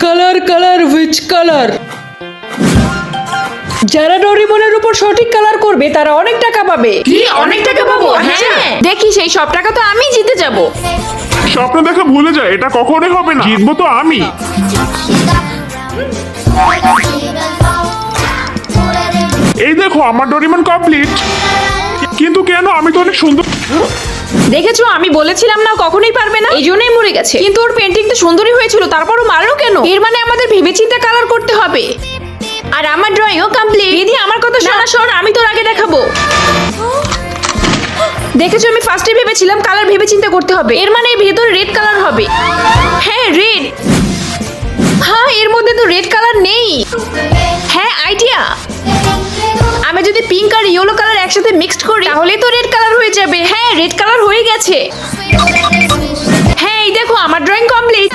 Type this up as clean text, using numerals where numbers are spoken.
Colour colour which colour? যারা ডোরেমনের উপর সঠিক কালার করবে তারা অনেক টাকা পাবে। কি অনেক টাকা পাবো? হ্যাঁ, দেখি সেই সব টাকা তো আমি জিতে যাব। স্বপ্ন দেখা ভুলে যায়, এটা কখনোই হবে না। জিতবো তো আমি। এই দেখো আমার ডোরেমন কমপ্লিট। কিন্তু কেন? আমি তো অনেক সুন্দর। দেখেছো, আমি বলেছিলাম না কখনোই পারবে না, এই জন্যই মরে গেছে। কিন্তু ওর পেন্টিং তো সুন্দরই হয়েছিল, তারপরও মারলো কেন? এর মানে আমাদের ভেবেচিন্তে কালার করতে হবে। আর আমার ড্রয়িংও কমপ্লিট। দিদি আমার কথা শোনা, শোন, আমি তোর আগে দেখাবো। দেখেছো, আমি ফার্স্টে ভেবেছিলাম কালার ভেবেচিন্তে করতে হবে, এর মানে এর ভেতরে রেড কালার হবে। হ্যাঁ, রেড। হ্যাঁ, এর মধ্যে তো রেড কালার নেই। হ্যাঁ, আইডিয়া। আমি যদি পিঙ্ক আর ইয়েলো কালার একসাথে মিক্সড করি তাহলে তো রেড কালার হয়ে যাবে। হ্যাঁ, রেড কালার হয়ে গেছে। হ্যাঁ, এই দেখো আমার ড্রয়িং কমপ্লিট।